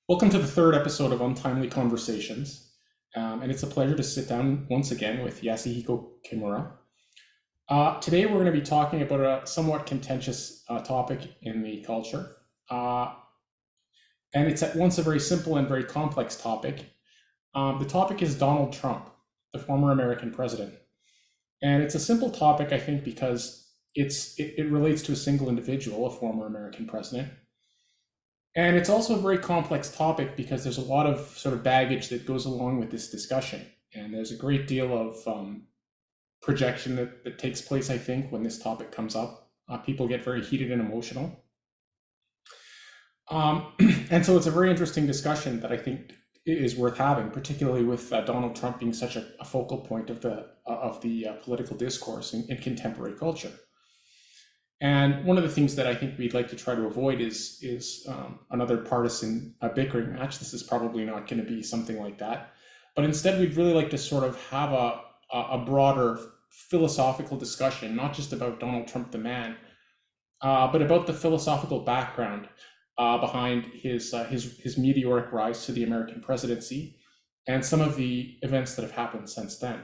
Welcome to the third episode of Untimely Conversations, and it's a pleasure to sit down once again with Yasuhiko Kimura. Today we're going to be talking about a somewhat contentious topic in the culture, and it's at once a very simple and very complex topic. The topic is Donald Trump, the former American president, and it's a simple topic, I think, because it relates to a single individual, a former American president. And it's also a very complex topic because there's a lot of sort of baggage that goes along with this discussion. And there's a great deal of projection that takes place, I think, when this topic comes up. People get very heated and emotional. And so it's a very interesting discussion that I think is worth having, particularly with Donald Trump being such a focal point of the political discourse in contemporary culture. And one of the things that I think we'd like to try to avoid is another partisan bickering match. This is probably not going to be something like that. But instead, we'd really like to sort of have a broader philosophical discussion, not just about Donald Trump the man, but about the philosophical background behind his meteoric rise to the American presidency and some of the events that have happened since then.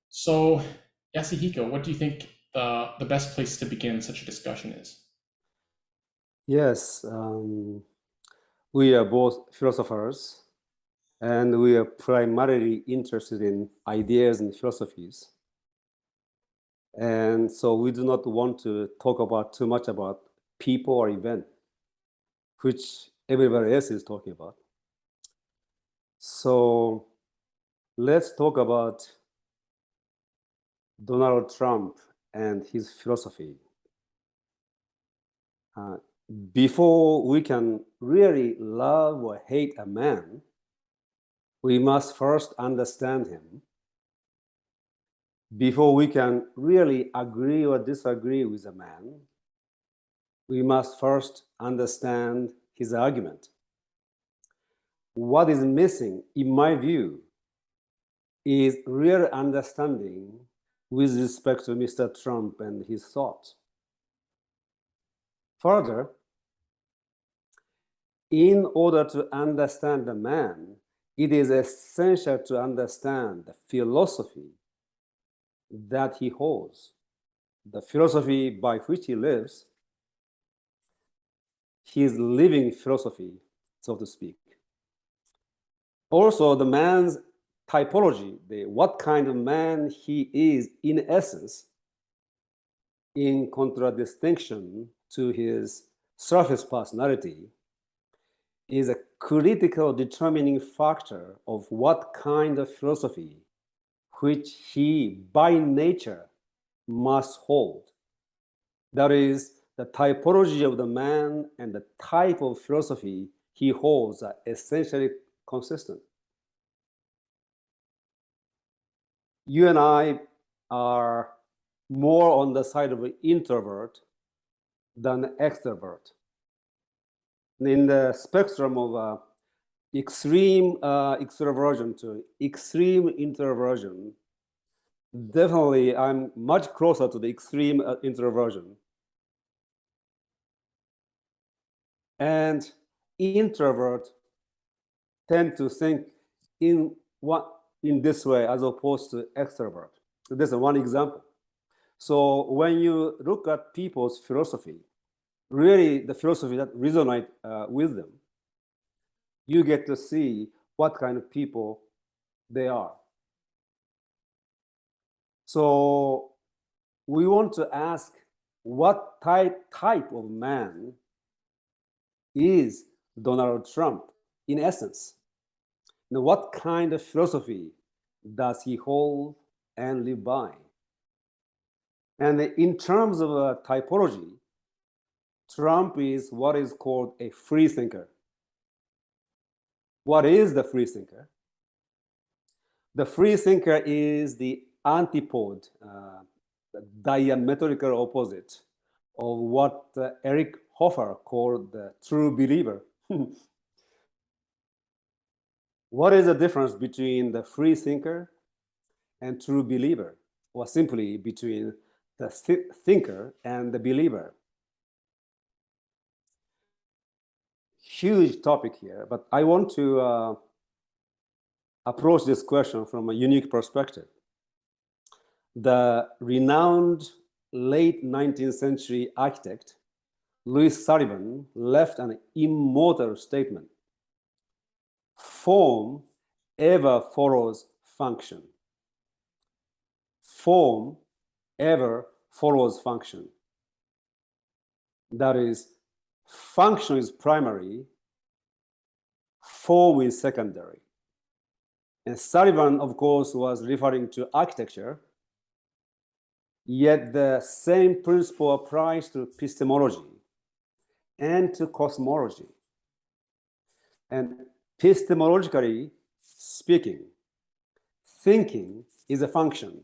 So, Yasuhiko, what do you think the best place to begin such a discussion is? Yes, we are both philosophers, and we are primarily interested in ideas and philosophies. And so we do not want to talk about too much about people or event, which everybody else is talking about. So let's talk about Donald Trump and his philosophy. Before we can really love or hate a man, we must first understand him. Before we can really agree or disagree with a man, we must first understand his argument. What is missing, in my view, is real understanding with respect to Mr. Trump and his thoughts. Further, in order to understand the man, it is essential to understand the philosophy that he holds, the philosophy by which he lives, his living philosophy, so to speak. Also, the man's typology, what kind of man he is in essence, in contradistinction to his surface personality, is a critical determining factor of what kind of philosophy which he by nature must hold. That is, the typology of the man and the type of philosophy he holds are essentially consistent. You and I are more on the side of an introvert than an extrovert. In the spectrum of extreme extroversion to extreme introversion, definitely I'm much closer to the extreme introversion. And introverts tend to think in this way as opposed to extrovert. So this is one example. So when you look at people's philosophy, really the philosophy that resonates with them, you get to see what kind of people they are. So we want to ask what type of man is Donald Trump in essence? Now, what kind of philosophy does he hold and live by? And in terms of typology, Trump is what is called a free thinker. What is the free thinker? The free thinker is the antipode, the diametrical opposite of what Eric Hoffer called the true believer. What is the difference between the free thinker and true believer, or simply between the thinker and the believer? huge topic here, but I want to approach this question from a unique perspective. The renowned late 19th century architect Louis Sullivan left an immortal statement: form ever follows function. Form ever follows function. That is, function is primary, form is secondary. And Sullivan, of course, was referring to architecture, yet the same principle applies to epistemology and to cosmology. And epistemologically speaking, thinking is a function,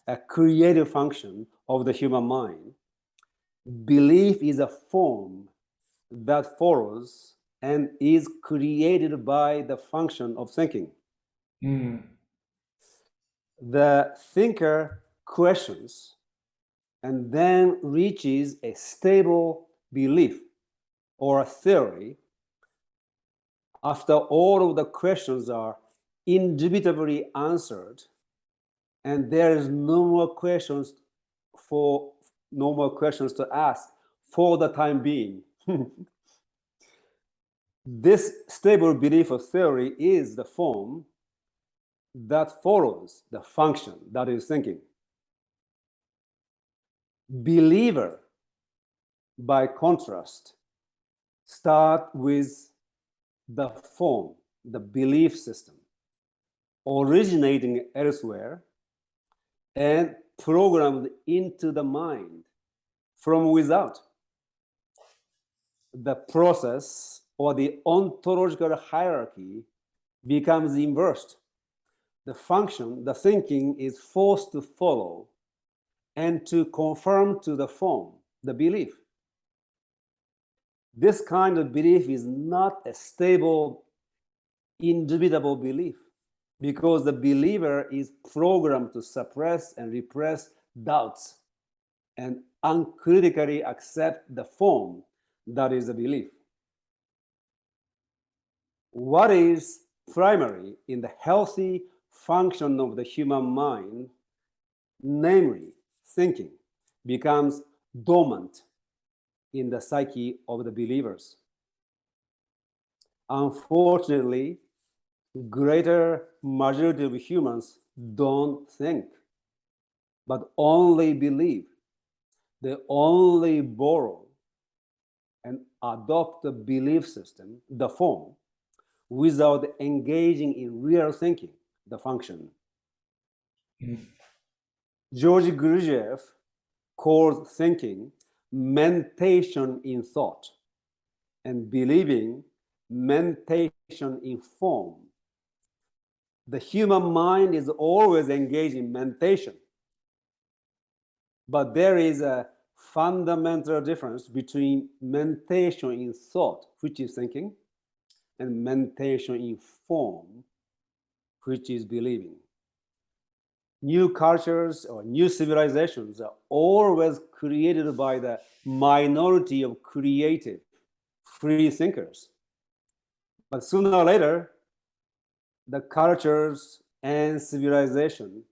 a creative function of the human mind. Belief is a form that follows and is created by the function of thinking. The thinker questions and then reaches a stable belief or a theory after all of the questions are indubitably answered, and there is no more questions to ask for the time being. This stable belief or theory is the form that follows the function that is thinking. Believer, by contrast, start with the form, the belief system, originating elsewhere and programmed into the mind from without. The process or the ontological hierarchy becomes inversed. The function, the thinking, is forced to follow and to conform to the form, the belief. This kind of belief is not a stable, indubitable belief, because the believer is programmed to suppress and repress doubts and uncritically accept the form that is a belief. What is primary in the healthy function of the human mind, namely thinking, becomes dormant in the psyche of the believers. Unfortunately, greater majority of humans don't think, but only believe. They only borrow and adopt the belief system, the form, without engaging in real thinking, the function. Georgy Gurdjieff calls thinking mentation in thought and believing mentation in form. The human mind is always engaged in mentation, but there is a fundamental difference between mentation in thought, which is thinking, and mentation in form, which is believing. New cultures or new civilizations are always created by the minority of creative, free thinkers. But sooner or later, the cultures and civilization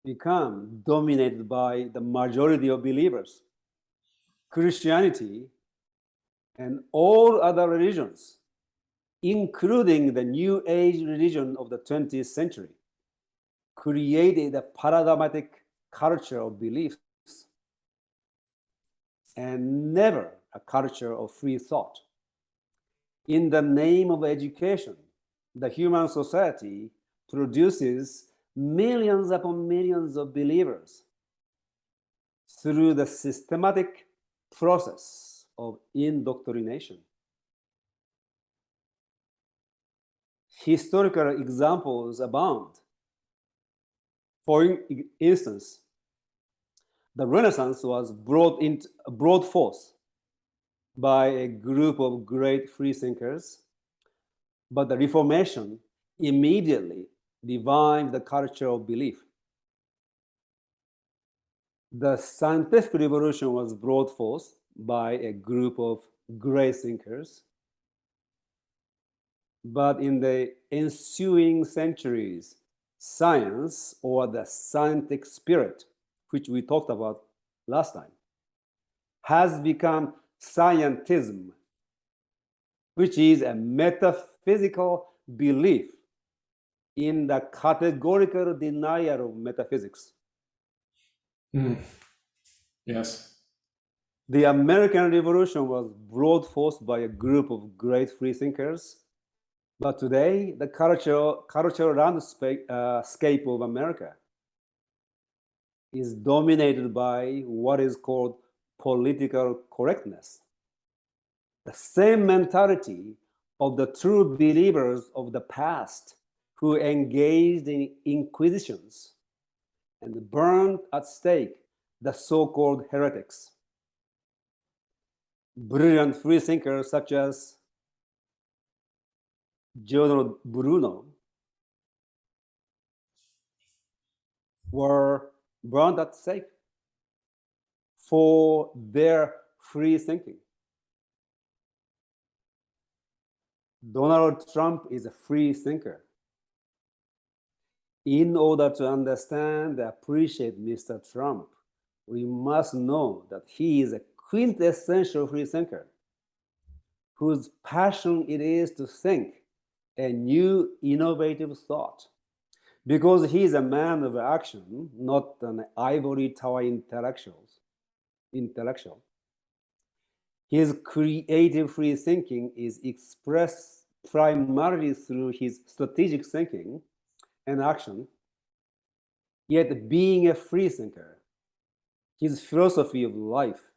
become dominated by the majority of believers. Christianity and all other religions, including the New Age religion of the 20th century, created a paradigmatic culture of beliefs and never a culture of free thought. In the name of education, the human society produces millions upon millions of believers through the systematic process of indoctrination. Historical examples abound. For instance, the Renaissance was brought forth by a group of great free thinkers, but the Reformation immediately revived the culture of belief. The scientific revolution was brought forth by a group of great thinkers, but in the ensuing centuries, science, or the scientific spirit, which we talked about last time, has become scientism, which is a metaphysical belief in the categorical denial of metaphysics. Yes. The American Revolution was brought forth by a group of great free thinkers, but today the cultural landscape of America is dominated by what is called political correctness. The same mentality of the true believers of the past who engaged in inquisitions and burned at stake the so-called heretics. Brilliant free thinkers such as Giordano Bruno were burned at stake for their free thinking. Donald Trump is a free thinker. In order to understand and appreciate Mr. Trump, we must know that he is a quintessential free thinker whose passion it is to think a new innovative thought. Because he is a man of action, not an ivory tower intellectual. His creative free thinking is expressed primarily through his strategic thinking and action. Yet, being a free thinker, his philosophy of life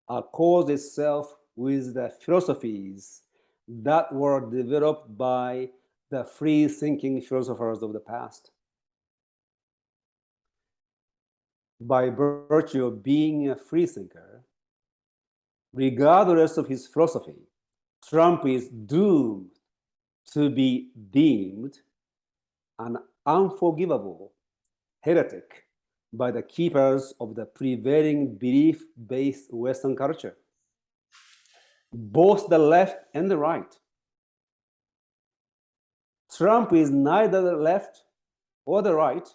accords itself with the philosophies that were developed by the free thinking philosophers of the past. By virtue of being a free thinker, regardless of his philosophy, Trump is doomed to be deemed an unforgivable heretic by the keepers of the prevailing belief-based Western culture, both the left and the right. Trump is neither the left or the right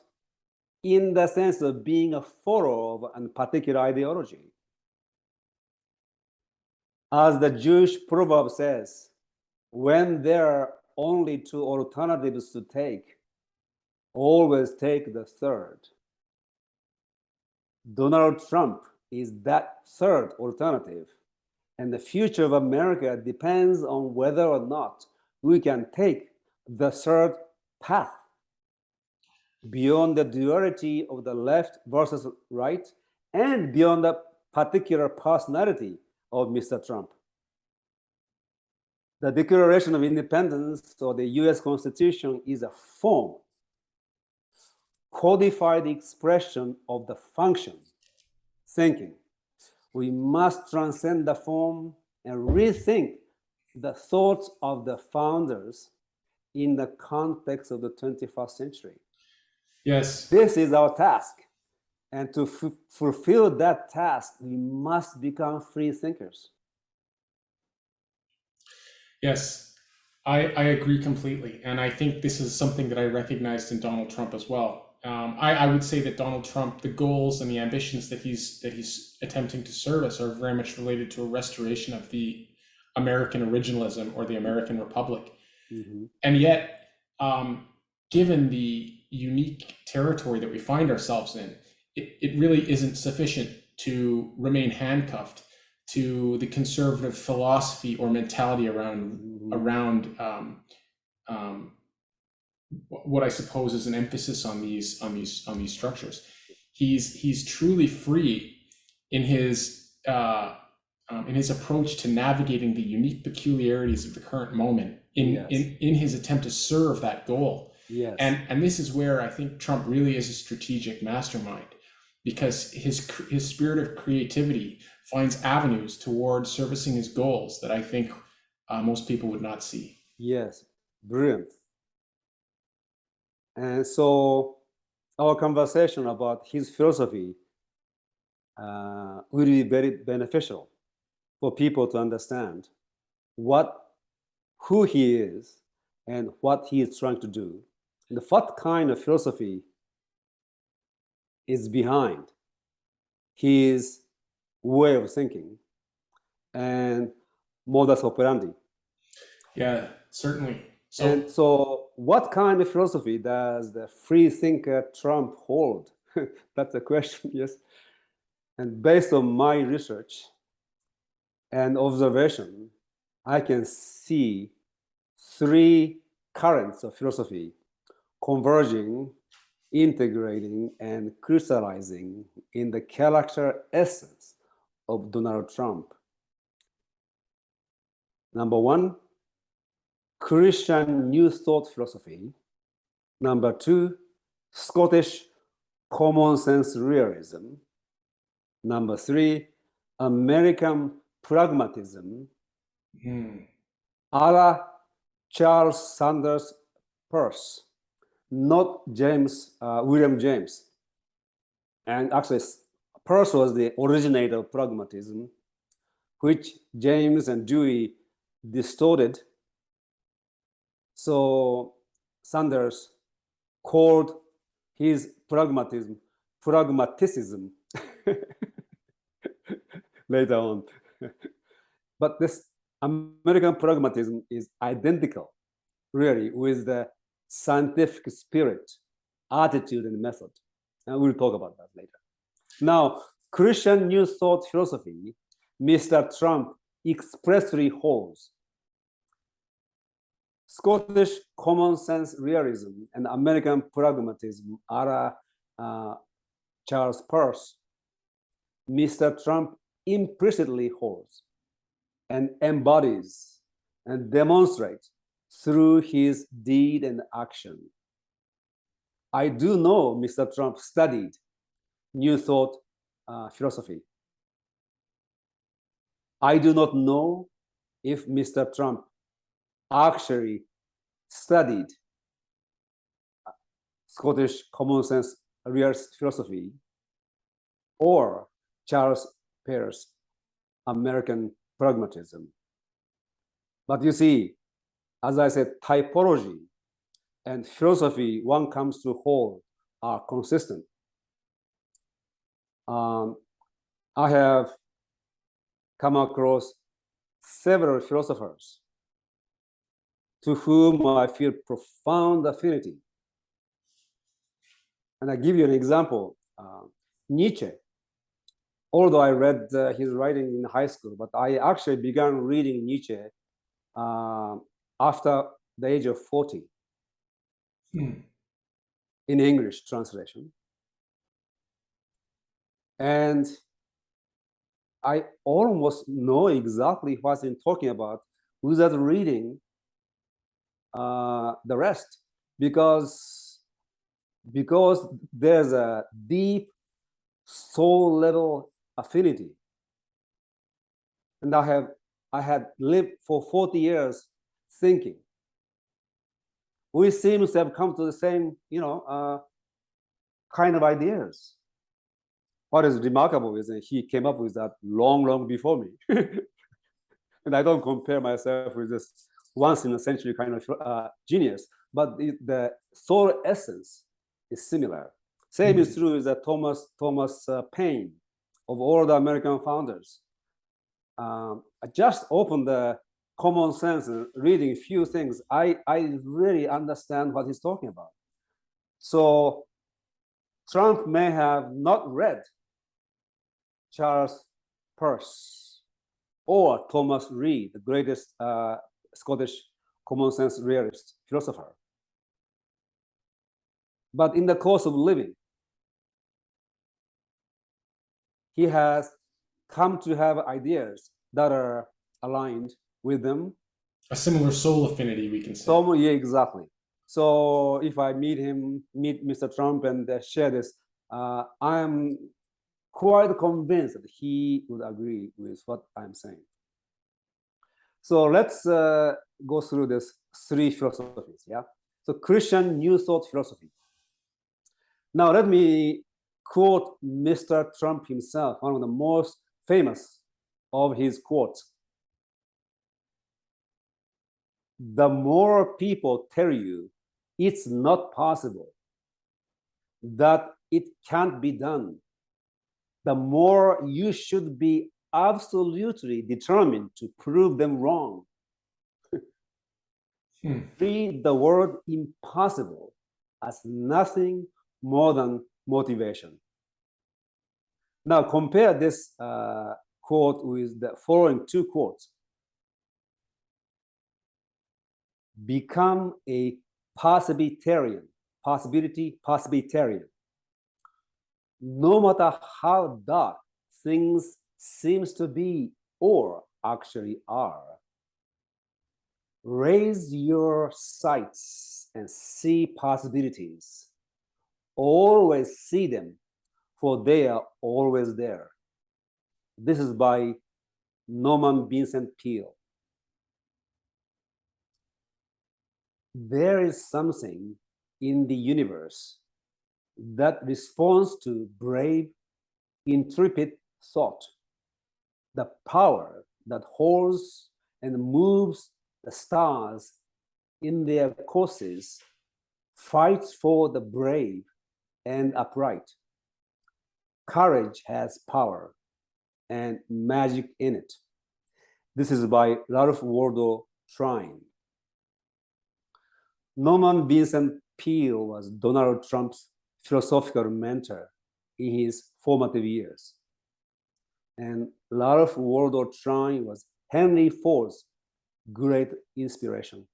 in the sense of being a follower of a particular ideology. As the Jewish proverb says, when there are only two alternatives to take, always take the third. Donald Trump is that third alternative, and the future of America depends on whether or not we can take the third path beyond the duality of the left versus right and beyond the particular personality of Mr. Trump. The Declaration of Independence or the US Constitution is a form, codified expression of the function, thinking. We must transcend the form and rethink the thoughts of the founders in the context of the 21st century. Yes. This is our task. And to fulfill that task, we must become free thinkers. Yes, I agree completely. And I think this is something that I recognized in Donald Trump as well. I would say that Donald Trump, the goals and the ambitions that he's attempting to service are very much related to a restoration of the American originalism or the American Republic. Mm-hmm. And yet, given the unique territory that we find ourselves in, it really isn't sufficient to remain handcuffed to the conservative philosophy or mentality around what I suppose is an emphasis on these structures. He's truly free in his approach to navigating the unique peculiarities of the current moment in his attempt to serve that goal. Yes. And this is where I think Trump really is a strategic mastermind, because his spirit of creativity finds avenues towards servicing his goals that I think most people would not see. Yes, brilliant. And so our conversation about his philosophy will be very beneficial for people to understand who he is and what he is trying to do, and what kind of philosophy is behind his way of thinking and modus operandi. Yeah, certainly. And so what kind of philosophy does the free thinker Trump hold? That's the question, yes. And based on my research and observation, I can see three currents of philosophy converging, integrating, and crystallizing in the character essence of Donald Trump. Number one, Christian New Thought philosophy. Number two, Scottish common sense realism. Number three, American pragmatism, a la Charles Sanders Peirce, not William James. And actually, Peirce was the originator of pragmatism, which James and Dewey distorted. So Sanders called his pragmatism later on. But this American pragmatism is identical, really, with the scientific spirit, attitude, and method. And we'll talk about that later. Now, Christian New Thought philosophy, Mr. Trump expressly holds. Scottish common sense realism and American pragmatism are Charles Peirce. Mr. Trump implicitly holds and embodies and demonstrates through his deed and action. I do know Mr. Trump studied New Thought philosophy. I do not know if Mr. Trump actually studied Scottish common sense realist philosophy or Charles Peirce American pragmatism. But you see, as I said, typology and philosophy one comes to hold are consistent. I have come across several philosophers to whom I feel profound affinity. And I give you an example. Nietzsche, although I read his writing in high school, but I actually began reading Nietzsche after the age of 40 in English translation. And I almost know exactly what I'm talking about without reading the rest, because there's a deep soul level affinity. And I had lived for 40 years thinking. We seem to have come to the same, kind of ideas. What is remarkable is that he came up with that long before me. And I don't compare myself with this once in a century kind of genius, but the soul essence is similar. Same is true with Thomas Paine, of all the American founders. I just opened the common sense and reading a few things. I really understand what he's talking about. So Trump may have not read Charles Peirce or Thomas Reid, the greatest Scottish common sense realist philosopher. But in the course of living, he has come to have ideas that are aligned with them. A similar soul affinity, we can say. So, yeah, exactly. So if I meet Mr. Trump and share this, I'm quite convinced that he would agree with what I'm saying. So let's go through these three philosophies, yeah? So Christian New Thought philosophy. Now let me quote Mr. Trump himself, one of the most famous of his quotes. the more people tell you it's not possible, that it can't be done, the more you should be absolutely determined to prove them wrong. Treat the word impossible as nothing more than motivation. Now compare this quote with the following two quotes. Become a possibilitarian. No matter how dark things seems to be or actually are. Raise your sights and see possibilities. Always see them, for they are always there. This is by Norman Vincent Peale. There is something in the universe that responds to brave, intrepid thought. The power that holds and moves the stars in their courses fights for the brave and upright. Courage has power and magic in it. This is by Ralph Waldo Trine. Norman Vincent Peale was Donald Trump's philosophical mentor in his formative years. And Ralph Waldo Trine was Henry Ford's great inspiration.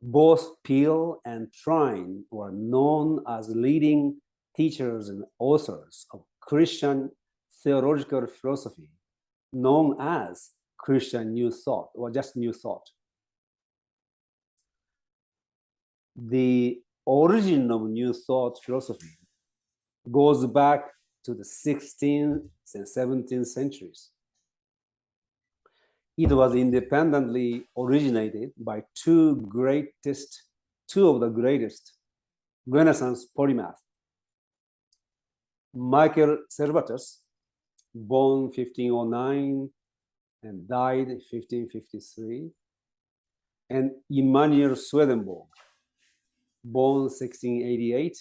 Both Peale and Trine were known as leading teachers and authors of Christian theological philosophy, known as Christian New Thought, or just New Thought. The origin of New Thought philosophy goes back to the 16th and 17th centuries. It was independently originated by two of the greatest Renaissance polymaths. Michael Servetus, born 1509 and died in 1553, and Immanuel Swedenborg, born 1688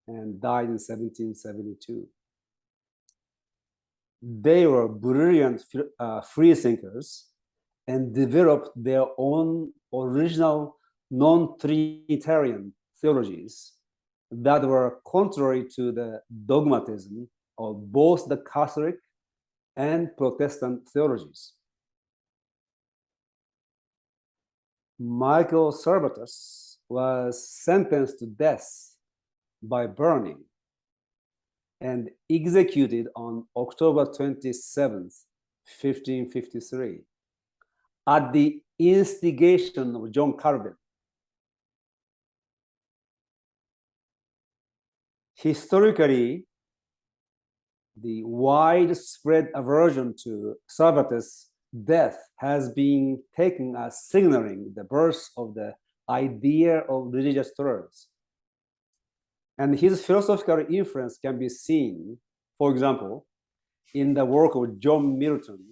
and died in 1772. They were brilliant free thinkers and developed their own original non-Trinitarian theologies that were contrary to the dogmatism of both the Catholic and Protestant theologies. Michael Servetus was sentenced to death by burning and executed on October 27th, 1553, at the instigation of John Calvin. Historically, the widespread aversion to Servetus' death has been taken as signaling the birth of the idea of religious tolerance. And his philosophical influence can be seen, for example, in the work of John Milton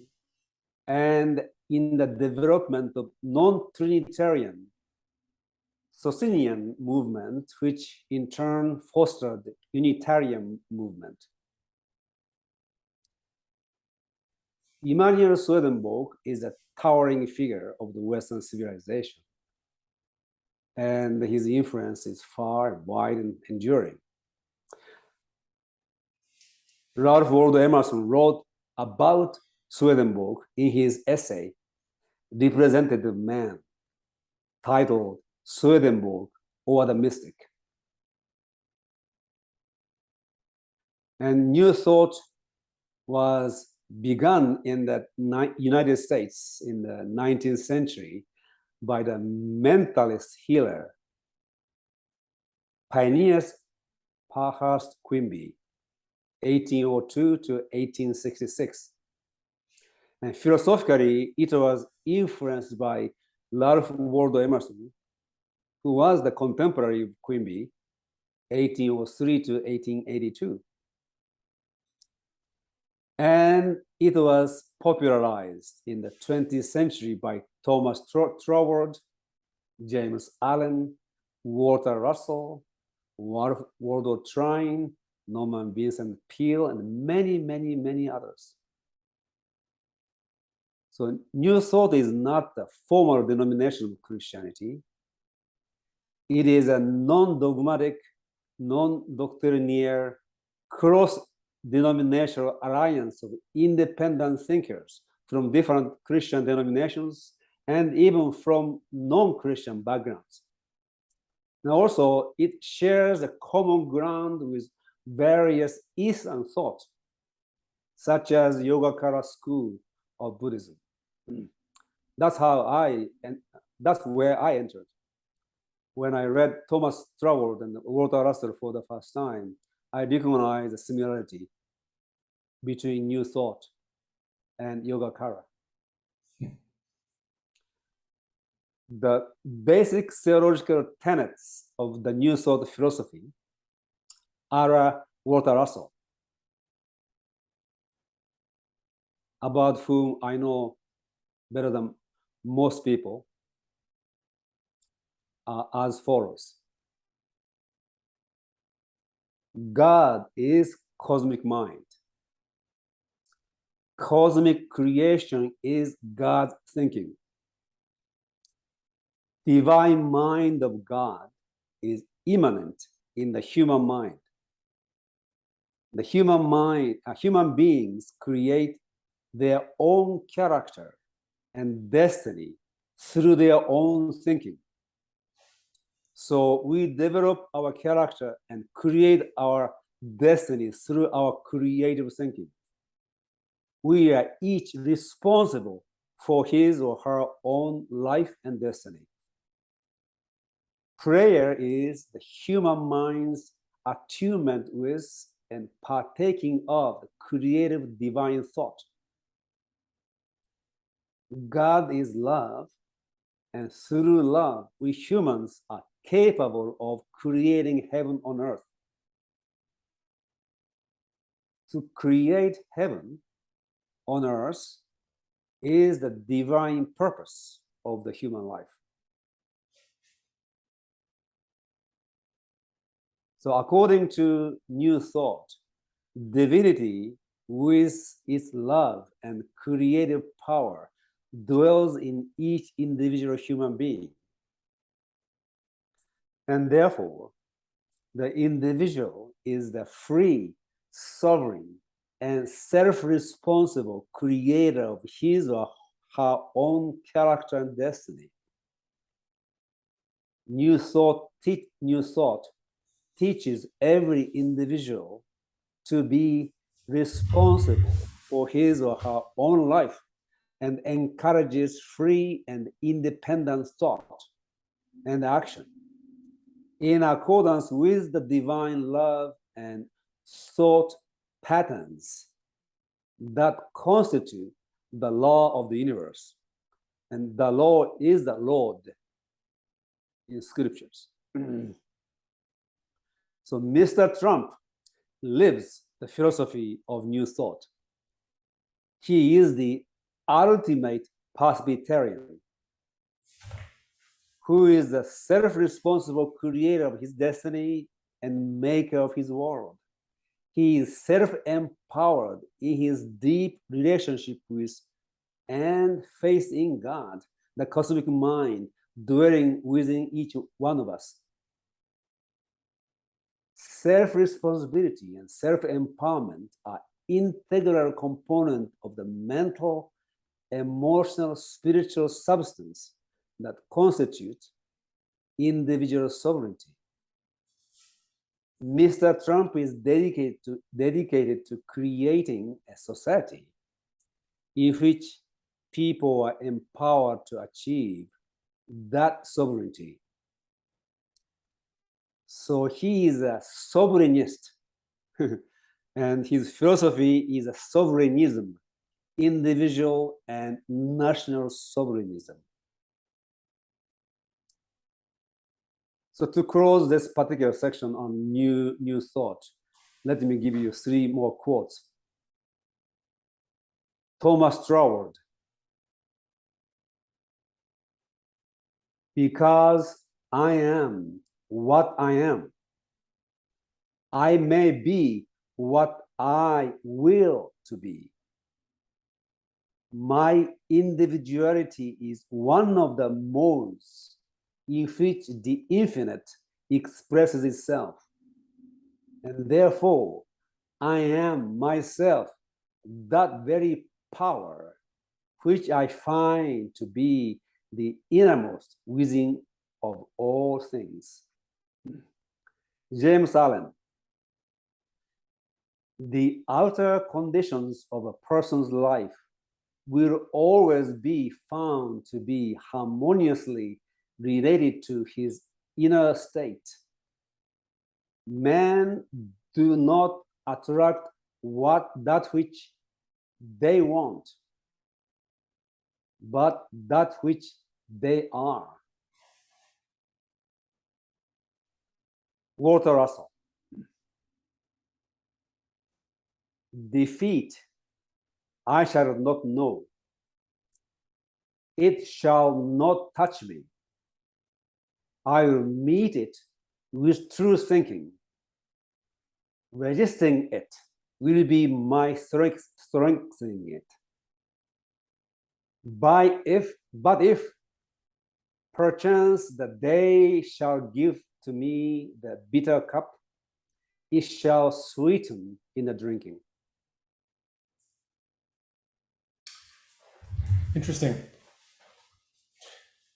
and in the development of non-Trinitarian Socinian movement, which in turn fostered the Unitarian movement. Immanuel Swedenborg is a towering figure of the Western civilization, and his influence is far and wide and enduring. Ralph Waldo Emerson wrote about Swedenborg in his essay, Representative Man, titled Swedenborg or the Mystic. And New Thought was begun in the United States in the 19th century by the mentalist healer, Phineas Parkhurst Quimby, 1802 to 1866. And philosophically, it was influenced by Ralph Waldo Emerson, who was the contemporary of Quimby, 1803 to 1882. And It was popularized in the 20th century by Thomas Troward, James Allen, Walter Russell, Waldo Trine, Norman Vincent Peale, and many, many, many others. So New Thought is not the formal denomination of Christianity. It is a non-dogmatic, non-doctrinaire, cross-denominational alliance of independent thinkers from different Christian denominations and even from non-Christian backgrounds. Now also, it shares a common ground with various Eastern thought, such as Yogacara school of Buddhism. That's where I entered. When I read Thomas Troward and Walter Russell for the first time, I recognized the similarity between New Thought and Yogacara. The basic theological tenets of the New Thought philosophy are Walter Russell, about whom I know better than most people, as follows. God is cosmic mind. Cosmic creation is God's thinking. Divine mind of God is immanent in the human mind. The human mind, human beings create their own character and destiny through their own thinking. So we develop our character and create our destiny through our creative thinking. We are each responsible for his or her own life and destiny. Prayer is the human mind's attunement with and partaking of creative divine thought. God is love, and through love, we humans are capable of creating heaven on earth. To create heaven on earth is the divine purpose of the human life. So according to New Thought, divinity with its love and creative power dwells in each individual human being. And therefore, the individual is the free, sovereign, and self-responsible creator of his or her own character and destiny. New Thought teaches every individual to be responsible for his or her own life and encourages free and independent thought and action in accordance with the divine love and thought patterns that constitute the law of the universe. And the law is the Lord in scriptures. So Mr. Trump lives the philosophy of New Thought. He is the ultimate Presbyterian who is the self-responsible creator of his destiny and maker of his world. He is self-empowered in his deep relationship with and faith in God, the cosmic mind dwelling within each one of us. Self-responsibility and self-empowerment are integral components of the mental, emotional, spiritual substance that constitute individual sovereignty. Mr. Trump is dedicated to creating a society in which people are empowered to achieve that sovereignty. So he is a sovereignist, and his philosophy is a sovereignism, individual and national sovereignism. So to close this particular section on new thought, let me give you 3 more quotes. Thomas Troward. Because I am what I am, I may be what I will to be. My individuality is one of the modes in which the infinite expresses itself. And therefore, I am myself that very power which I find to be the innermost within of all things. James Allen. The outer conditions of a person's life will always be found to be harmoniously related to his inner state. Men do not attract that which they want, but that which they are. Walter Russell. Defeat I shall not know. It shall not touch me. I will meet it with true thinking. Resisting it will be my strengthening it. But if perchance the day shall give to me the bitter cup, it shall sweeten in the drinking. Interesting.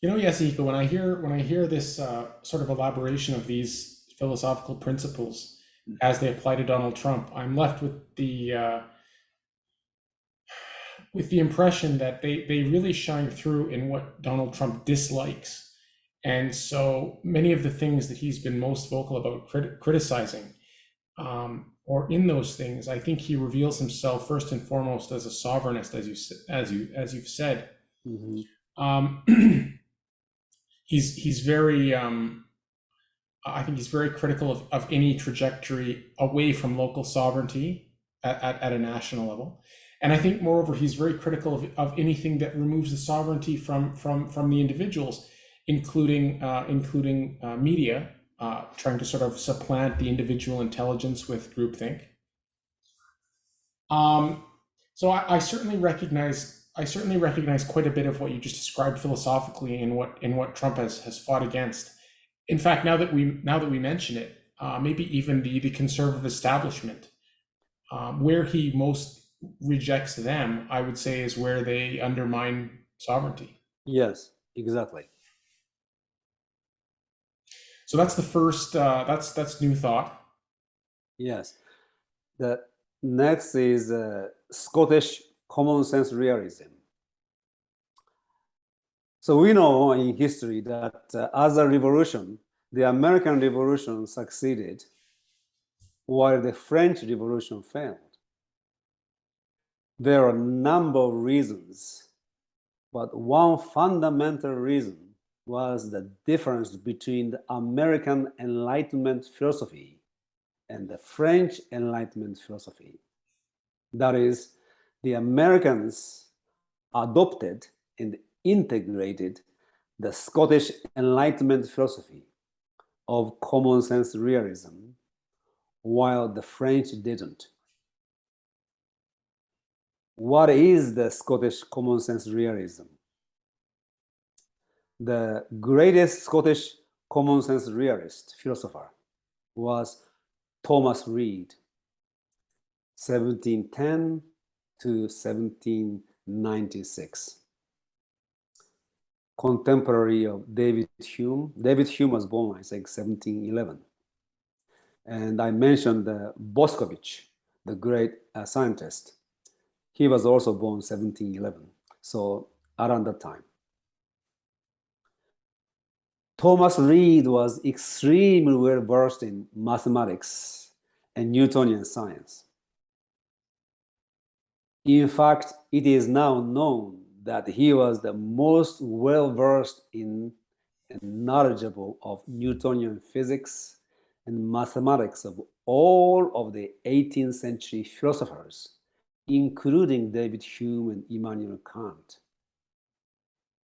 You know, Yasuhiko, when I hear this sort of elaboration of these philosophical principles as they apply to Donald Trump, I'm left with the impression that they really shine through in what Donald Trump dislikes. And so many of the things that he's been most vocal about criticizing, or in those things, I think he reveals himself first and foremost as a sovereignist, as you've said. Mm-hmm. He's very I think he's very critical of any trajectory away from local sovereignty at a national level. And I think, moreover, he's very critical of anything that removes the sovereignty from the individuals, including media, trying to sort of supplant the individual intelligence with groupthink. So I certainly recognize quite a bit of what you just described philosophically in what Trump has fought against. In fact, now that we mention it, maybe even the conservative establishment, where he most rejects them, I would say, is where they undermine sovereignty. Yes, exactly. So that's the first. That's new thought. Yes. The next is Scottish common sense realism. So we know in history that as a revolution, the American Revolution succeeded while the French Revolution failed. There are a number of reasons, but one fundamental reason was the difference between the American Enlightenment philosophy and the French Enlightenment philosophy. That is, the Americans adopted and integrated the Scottish Enlightenment philosophy of common sense realism, while the French didn't. What is the Scottish common sense realism? The greatest Scottish common sense realist philosopher was Thomas Reid, 1710 to 1796. Contemporary of David Hume. David Hume was born, I think, 1711. And I mentioned Boscovich, the great scientist. He was also born 1711, so around that time. Thomas Reid was extremely well versed in mathematics and Newtonian science. In fact, it is now known that he was the most well versed in and knowledgeable of Newtonian physics and mathematics of all of the 18th century philosophers including David Hume and Immanuel Kant.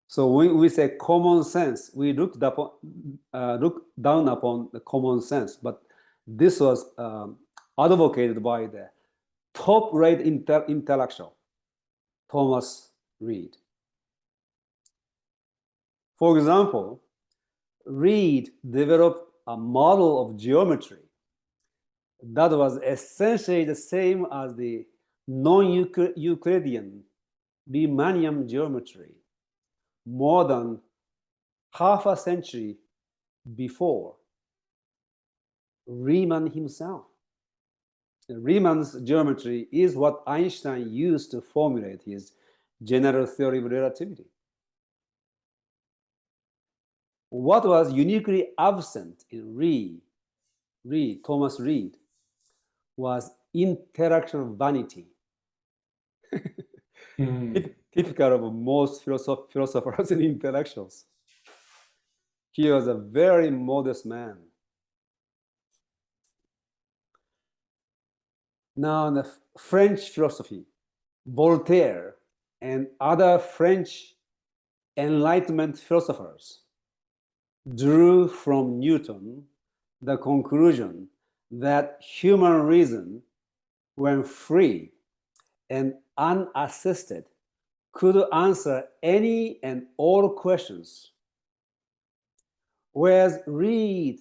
So when we say common sense, we look down upon the common sense, but this was advocated by the top-rate intellectual, Thomas Reid. For example, Reid developed a model of geometry that was essentially the same as the non-Euclidean Riemannian geometry more than half a century before Riemann himself. Riemann's geometry is what Einstein used to formulate his general theory of relativity. What was uniquely absent in Thomas Reid, was intellectual vanity. Typical of most philosophers and intellectuals. He was a very modest man. Now, in the French philosophy, Voltaire and other French Enlightenment philosophers drew from Newton the conclusion that human reason, when free and unassisted, could answer any and all questions, whereas Reid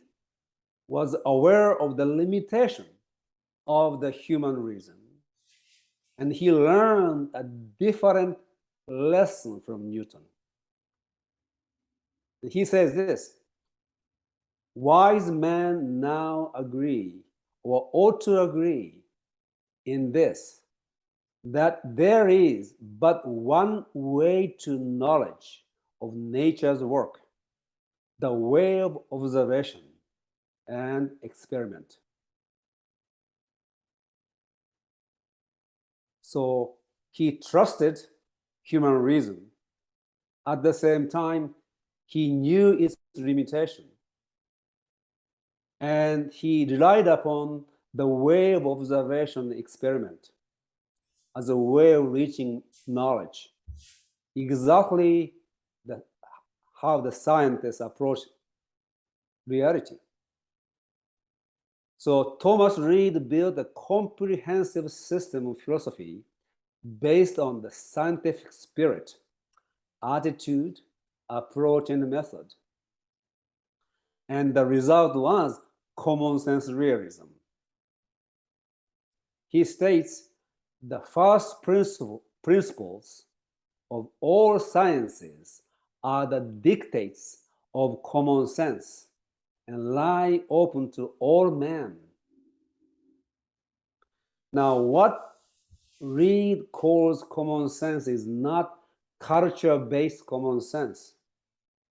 was aware of the limitation of the human reason, and he learned a different lesson from Newton. He says this: wise men now agree, or ought to agree, in this, that there is but one way to knowledge of nature's work, the way of observation and experiment. So he trusted human reason. At the same time, he knew its limitation. And he relied upon the way of observation and experiment as a way of reaching knowledge. Exactly how the scientists approach reality. So Thomas Reid built a comprehensive system of philosophy based on the scientific spirit, attitude, approach, and method. And the result was common sense realism. He states the first principles of all sciences are the dictates of common sense and lie open to all men. Now, what Reid calls common sense is not culture-based common sense,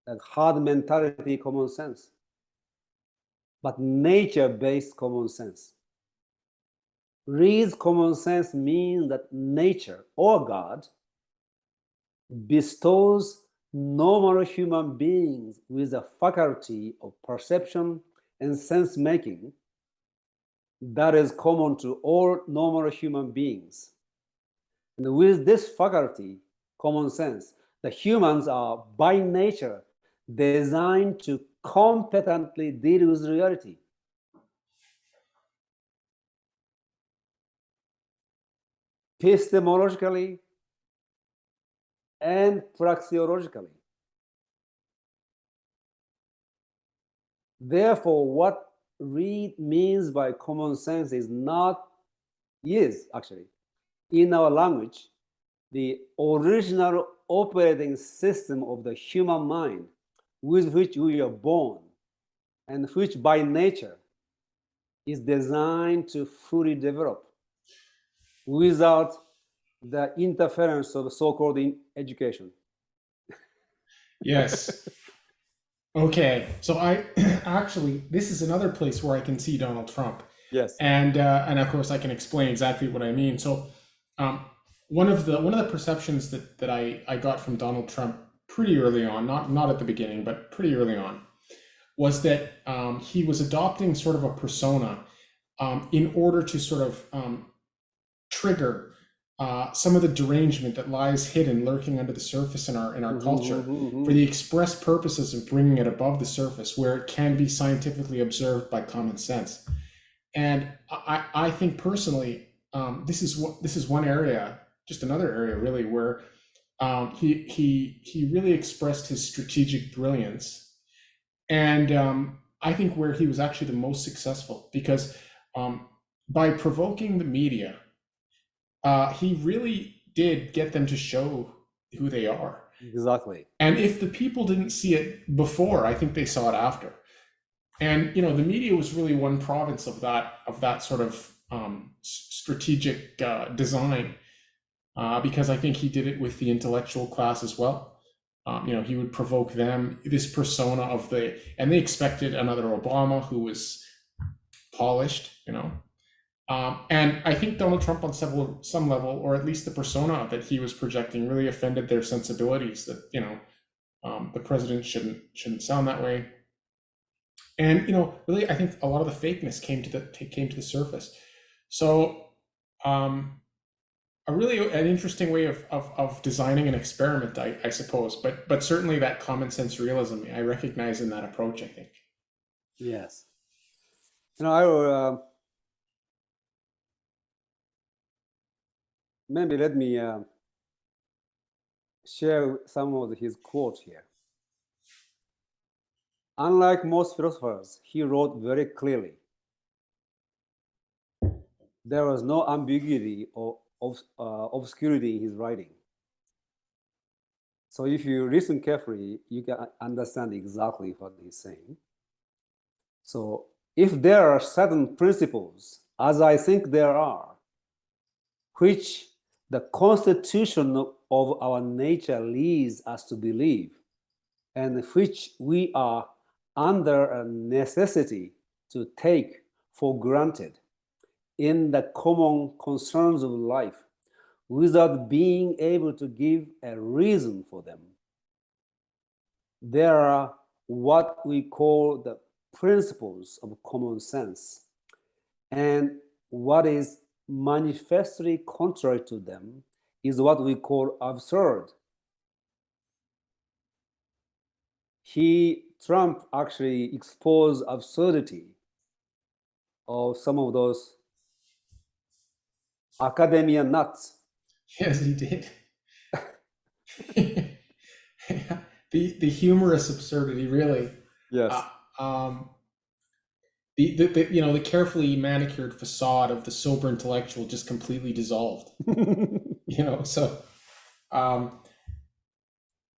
like hard mentality common sense, but nature-based common sense. Reid's common sense means that nature, or God, bestows normal human beings with a faculty of perception and sense-making that is common to all normal human beings. And with this faculty, common sense, the humans are by nature designed to competently deal with reality. Epistemologically and praxeologically. Therefore, what Reid means by common sense is actually, in our language, the original operating system of the human mind with which we are born and which by nature is designed to fully develop without the interference of so-called education. Yes. Okay. So I actually, this is another place where I can see Donald Trump. Yes. And of course I can explain exactly what I mean. So one of the perceptions that I got from Donald Trump pretty early on, not at the beginning, but pretty early on, was that he was adopting sort of a persona in order to sort of trigger some of the derangement that lies hidden, lurking under the surface in our culture, for the express purposes of bringing it above the surface, where it can be scientifically observed by common sense. And I think personally, this is one area, just another area really, where he really expressed his strategic brilliance, and I think where he was actually the most successful, because by provoking the media, he really did get them to show who they are. Exactly. And if the people didn't see it before, I think they saw it after. And the media was really one province of that sort of strategic design, because I think he did it with the intellectual class as well. He would provoke them, this persona and they expected another Obama who was polished, and I think Donald Trump on some level, or at least the persona that he was projecting, really offended their sensibilities, that the president shouldn't sound that way. And really, I think a lot of the fakeness came to the surface. So an interesting way of designing an experiment, I suppose, but certainly that common sense realism I recognize in that approach, I think. Yes. I will, maybe let me share some of his quotes here. Unlike most philosophers, he wrote very clearly. There was no ambiguity or obscurity in his writing. So if you listen carefully, you can understand exactly what he's saying. So if there are certain principles, as I think there are, which the constitution of our nature leads us to believe, and which we are under a necessity to take for granted in the common concerns of life, without being able to give a reason for them, there are what we call the principles of common sense, and what is manifestly contrary to them is what we call absurd. Trump actually exposed absurdity of some of those academia nuts. Yes, he did. The humorous absurdity, really. Yes. The carefully manicured facade of the sober intellectual just completely dissolved. So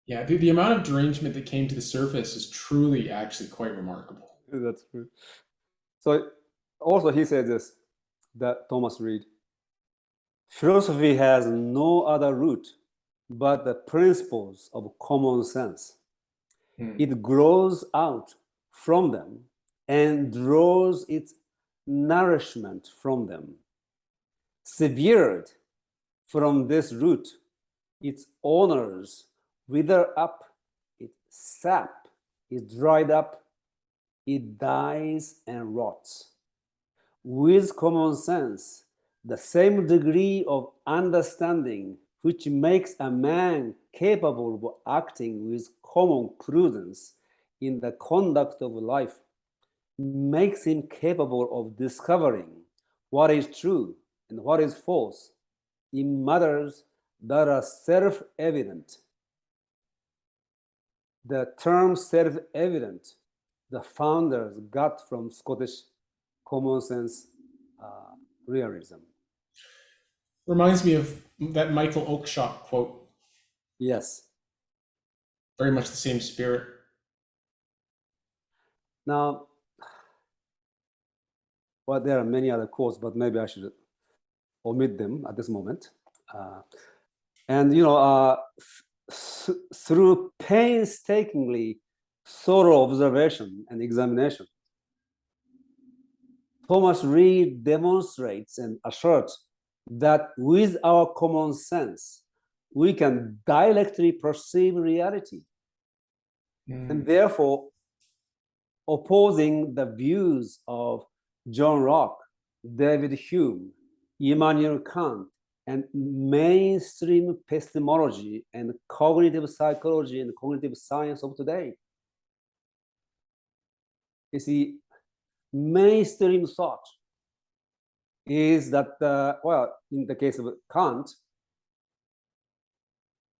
yeah, the amount of derangement that came to the surface is truly actually quite remarkable. That's true. So also he said this, that Thomas Reid, philosophy has no other root but the principles of common sense. It grows out from them and draws its nourishment from them. Severed from this root, its honors wither up, its sap is dried up, it dies and rots. With common sense, the same degree of understanding which makes a man capable of acting with common prudence in the conduct of life makes him capable of discovering what is true and what is false in matters that are self-evident. The term self-evident, the founders got from Scottish common sense realism. Reminds me of that Michael Oakeshott quote. Yes. Very much the same spirit. Now, well, there are many other quotes, but maybe I should omit them at this moment. Through painstakingly thorough observation and examination, Thomas Reid demonstrates and asserts that with our common sense, we can directly perceive reality, and therefore opposing the views of John Locke, David Hume, Immanuel Kant, and mainstream epistemology and cognitive psychology and cognitive science of today. You see, mainstream thought is that, well, in the case of Kant,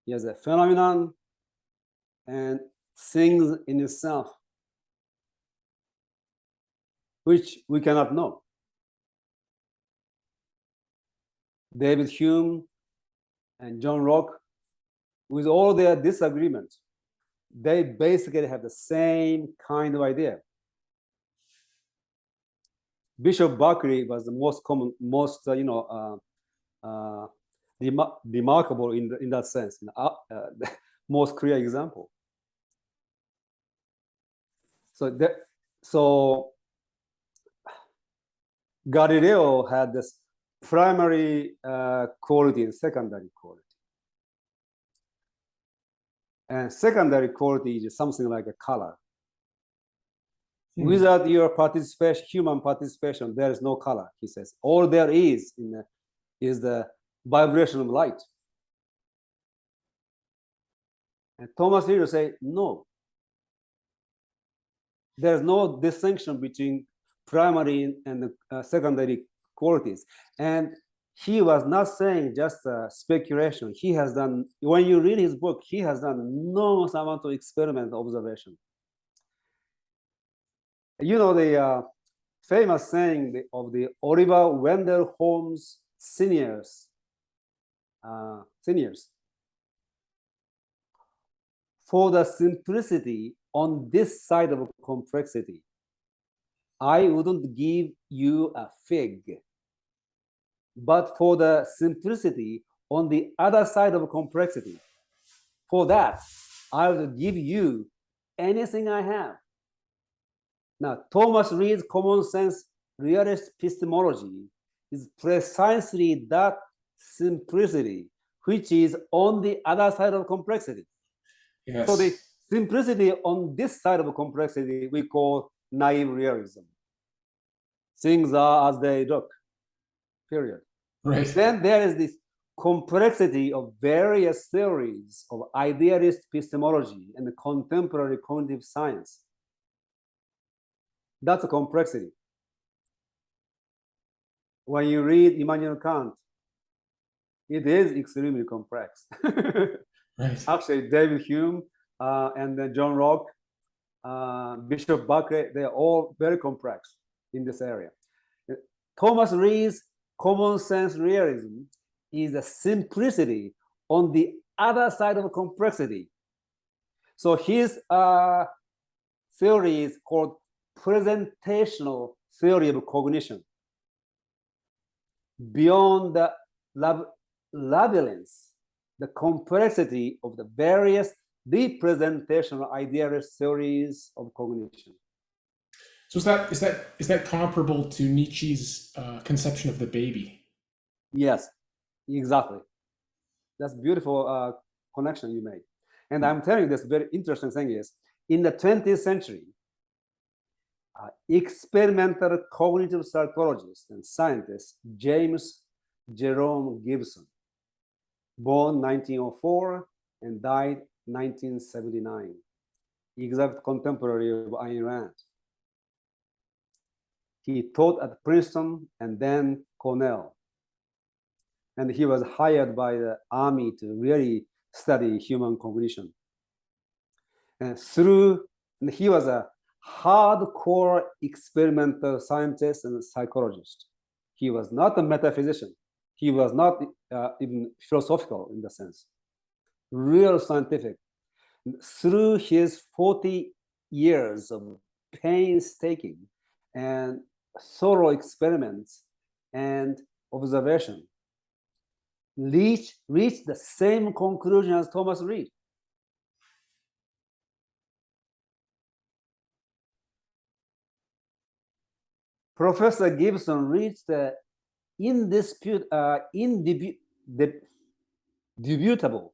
he has a phenomenon and things in itself, which we cannot know. David Hume and John Locke, with all their disagreements, they basically have the same kind of idea. Bishop Berkeley was the most common, most remarkable in that sense, the most clear example. So Galileo had this primary quality and secondary quality. And secondary quality is something like a color. Without your participation, human participation, there is no color, he says. All there is the vibration of light. And Thomas Reid say, no. There's no distinction between primary and secondary qualities. And he was not saying just speculation. He has done, when you read his book, he has done enormous amount of experiment observation. You know the famous saying of the Oliver Wendell Holmes seniors. For the simplicity on this side of complexity, I wouldn't give you a fig. But for the simplicity on the other side of complexity, for that, I would give you anything I have. Now, Thomas Reid's common sense realist epistemology is precisely that simplicity, which is on the other side of complexity. Yes. So the simplicity on this side of complexity we call naive realism. Things are as they look, period. Right. Then there is this complexity of various theories of idealist epistemology and the contemporary cognitive science. That's a complexity. When you read Immanuel Kant, it is extremely complex. Right. Actually, David Hume and then John Locke, Bishop Berkeley, they're all very complex in this area. Thomas Reid's common sense realism is the simplicity on the other side of complexity. So his theory is called presentational theory of cognition. Beyond the labyrinth, the complexity of the various representational idealist theories of cognition. So is that comparable to Nietzsche's conception of the baby? Yes, exactly. That's beautiful connection you made. And I'm telling you this very interesting thing is, in the 20th century, experimental cognitive psychologist and scientist James Jerome Gibson, born 1904 and died 1979, exact contemporary of Ayn Rand. He taught at Princeton and then Cornell. And he was hired by the army to really study human cognition. And he was a hardcore experimental scientist and psychologist. He was not a metaphysician. He was not even philosophical in the sense. Real scientific. Through his 40 years of painstaking and thorough experiments and observation, reached the same conclusion as Thomas Reid. Professor Gibson reached the indubitable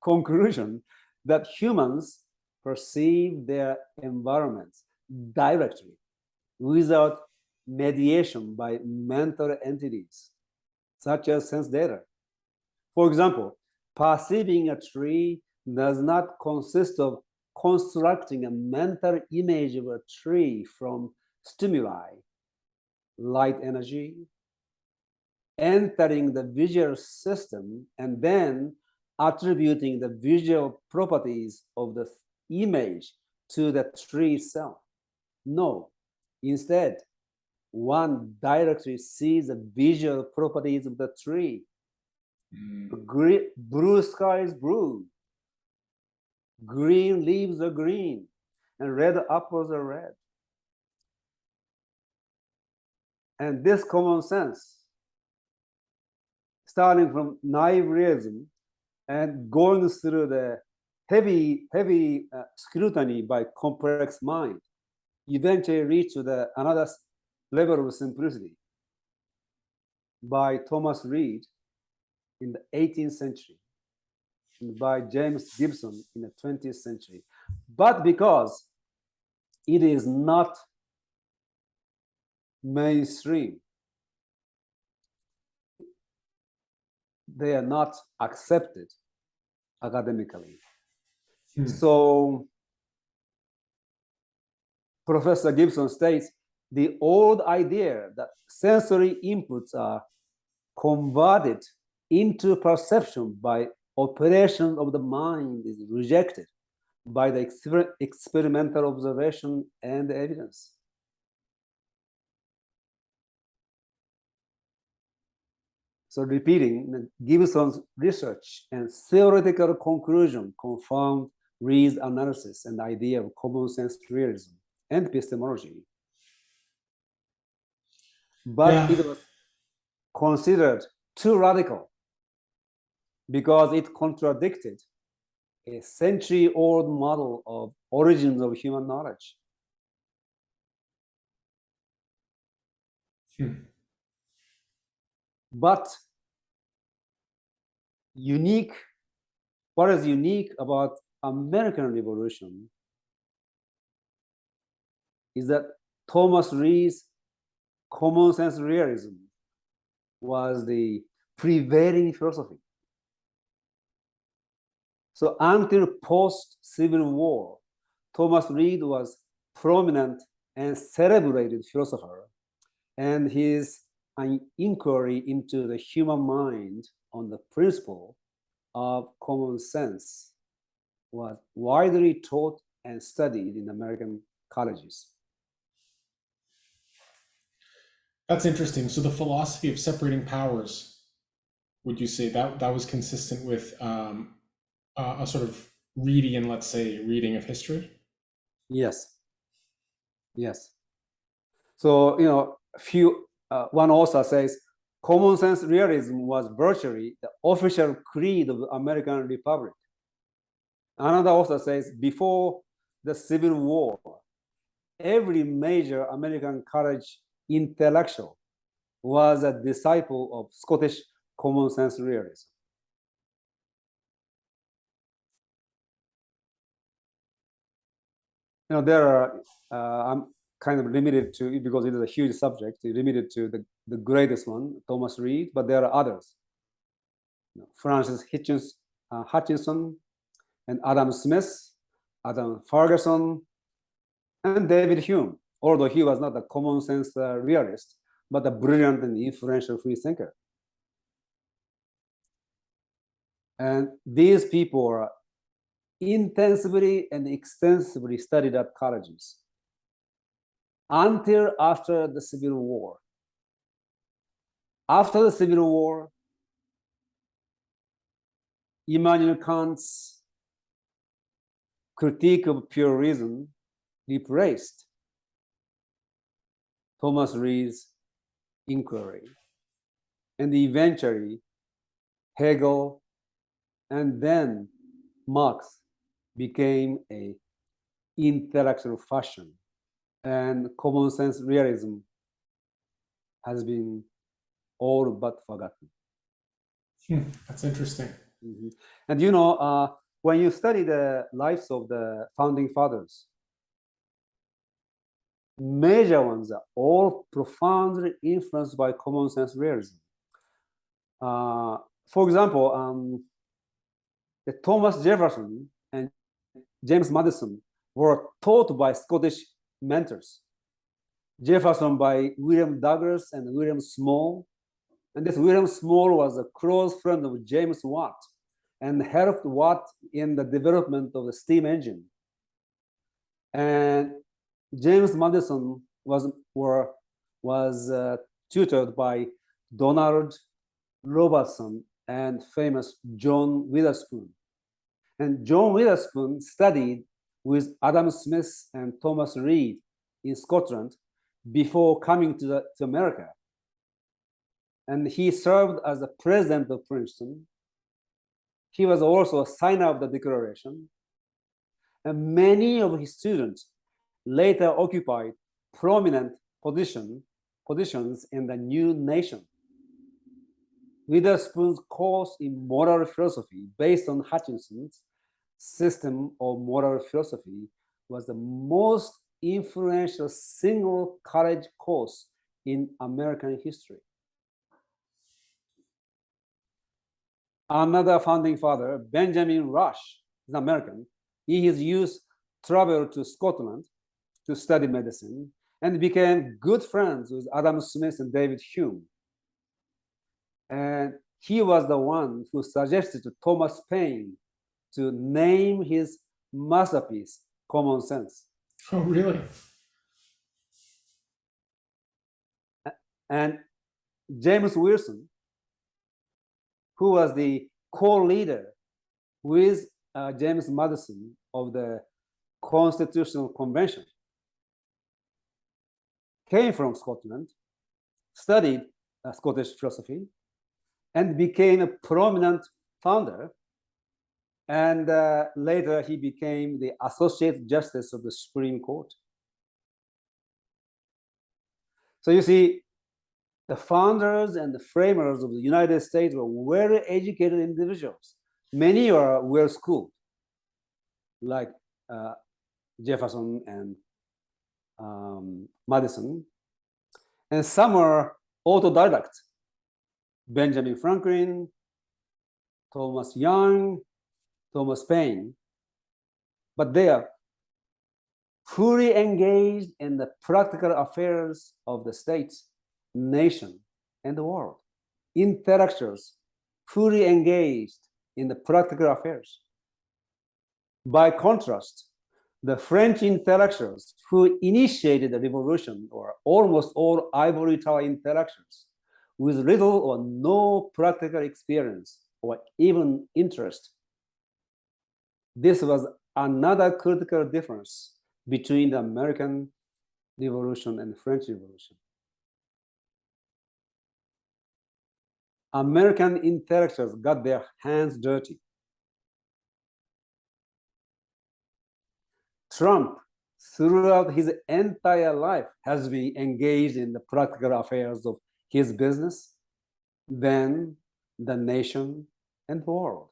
conclusion that humans perceive their environments directly without mediation by mental entities such as sense data. For example, perceiving a tree does not consist of constructing a mental image of a tree from stimuli, light energy, entering the visual system, and then attributing the visual properties of the image to the tree itself. No, instead, one directly sees the visual properties of the tree. Blue sky is blue, green leaves are green, and red apples are red. And this common sense, starting from naive realism and going through the heavy scrutiny by complex mind, eventually reach to another level of simplicity by Thomas Reid in the 18th century and by James Gibson in the 20th century. But because it is not mainstream, they are not accepted academically. So Professor Gibson states the old idea that sensory inputs are converted into perception by operation of the mind is rejected by the experimental observation and evidence. So repeating, Gibson's research and theoretical conclusion confirmed Reid's analysis and idea of common sense realism and epistemology. But it was considered too radical because it contradicted a century-old model of origins of human knowledge. But what is unique about American Revolution is that Thomas Reid's common sense realism was the prevailing philosophy. So until post-Civil War, Thomas Reid was prominent and celebrated philosopher, and his inquiry into the human mind on the principle of common sense was widely taught and studied in American colleges. That's interesting. So the philosophy of separating powers, would you say that was consistent with a sort of Reidian, let's say, reading of history? Yes. So one author says common sense realism was virtually the official creed of the American Republic. Another author says before the Civil War, every major American college intellectual was a disciple of Scottish common sense realism. There are, I'm kind of limited to, because it is a huge subject, limited to the greatest one, Thomas Reid, but there are others. Francis Hutchinson, and Adam Smith, Adam Ferguson, and David Hume, although he was not a common sense realist, but a brilliant and influential free thinker. And these people are intensively and extensively studied at colleges until after the Civil War. After the Civil War, Immanuel Kant's critique of pure reason replaced Thomas Reid's inquiry. And eventually, Hegel and then Marx became an intellectual fashion, and common sense realism has been all but forgotten. That's interesting. Mm-hmm. And when you study the lives of the founding fathers, major ones are all profoundly influenced by common sense realism. For example, Thomas Jefferson and James Madison were taught by Scottish mentors. Jefferson by William Douglas and William Small. And this William Small was a close friend of James Watt and helped Watt in the development of the steam engine. And James Madison was tutored by Donald Robertson and famous John Witherspoon. And John Witherspoon studied with Adam Smith and Thomas Reed in Scotland before coming to America. And he served as the president of Princeton. He was also a signer of the Declaration. And many of his students later occupied prominent positions in the new nation. Witherspoon's course in moral philosophy, based on Hutchinson's system of moral philosophy, was the most influential single college course in American history. Another founding father, Benjamin Rush, is American. In his youth, traveled to Scotland to study medicine and became good friends with Adam Smith and David Hume. And he was the one who suggested to Thomas Paine to name his masterpiece Common Sense. Oh, really? And James Wilson, who was the co-leader with James Madison of the Constitutional Convention, came from Scotland, studied Scottish philosophy, and became a prominent founder. And later he became the Associate Justice of the Supreme Court. So you see, the founders and the framers of the United States were very educated individuals. Many are well-schooled, like Jefferson and Madison. And some are autodidact. Benjamin Franklin, Thomas Young, Thomas Paine. But they are fully engaged in the practical affairs of the state, nation, and the world. Intellectuals fully engaged in the practical affairs. By contrast, the French intellectuals who initiated the revolution were almost all ivory tower intellectuals with little or no practical experience or even interest. This was another critical difference between the American Revolution and the French Revolution. American intellectuals got their hands dirty. Trump, throughout his entire life, has been engaged in the practical affairs of his business, then the nation and the world.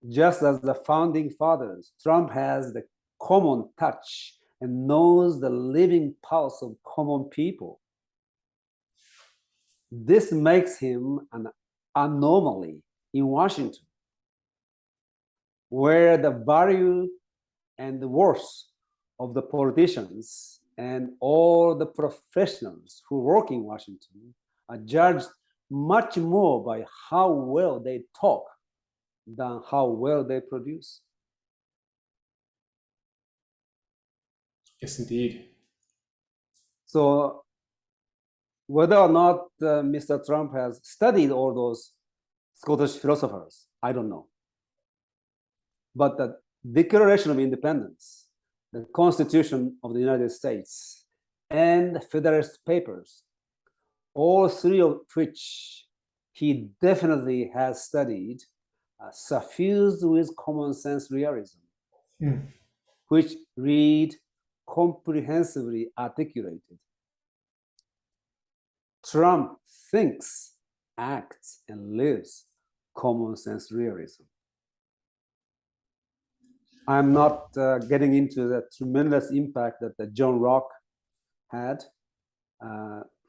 Just as the founding fathers, Trump has the common touch and knows the living pulse of common people. This makes him an anomaly in Washington, where the value and the worth of the politicians and all the professionals who work in Washington are judged much more by how well they talk than how well they produce. Yes, indeed. So whether or not Mr. Trump has studied all those Scottish philosophers, I don't know. But the Declaration of Independence, the Constitution of the United States, and the Federalist Papers, all three of which he definitely has studied, suffused with common sense realism, which read comprehensively articulated. Trump thinks, acts, and lives common sense realism. I'm not getting into the tremendous impact that John Locke had,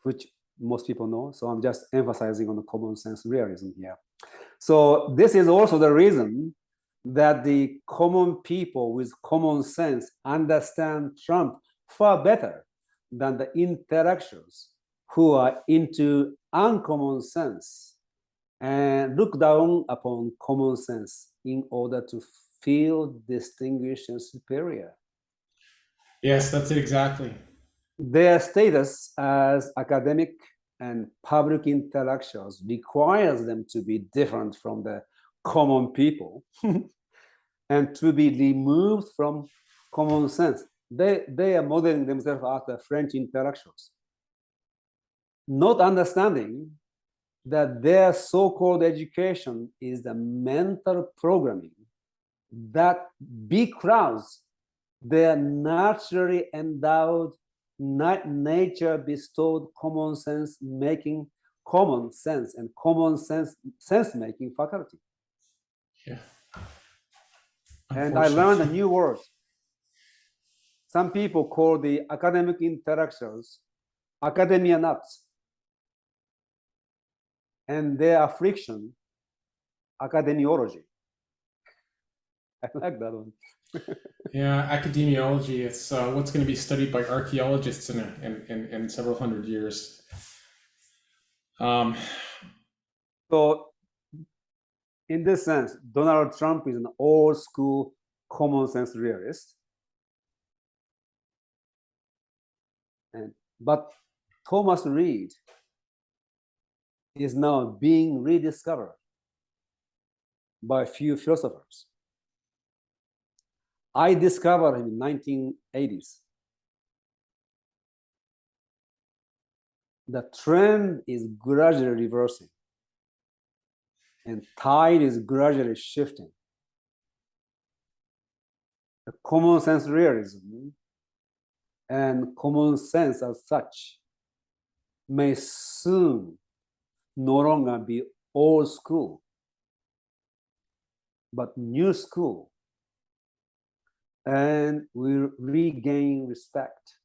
which most people know. So I'm just emphasizing on the common sense realism here. So this is also the reason that the common people with common sense understand Trump far better than the intellectuals who are into uncommon sense and look down upon common sense in order to feel distinguished and superior. Yes, that's it exactly. Their status as academic and public intellectuals requires them to be different from the common people and to be removed from common sense. They are modeling themselves after French intellectuals, not understanding that their so-called education is the mental programming that becrowds their naturally endowed, nature bestowed common sense making, common sense and common sense making faculty. Yeah. And I learned a new word. Some people call the academic intellectuals academia nuts, and their affliction academiology. I like that one. Yeah, academiology, it's what's going to be studied by archaeologists in several hundred years. So in this sense, Donald Trump is an old school common sense realist. But Thomas Reid is now being rediscovered by a few philosophers. I discovered him in 1980s. The trend is gradually reversing, and tide is gradually shifting. The common sense realism and common sense as such may soon no longer be old school, but new school, and will regain respect.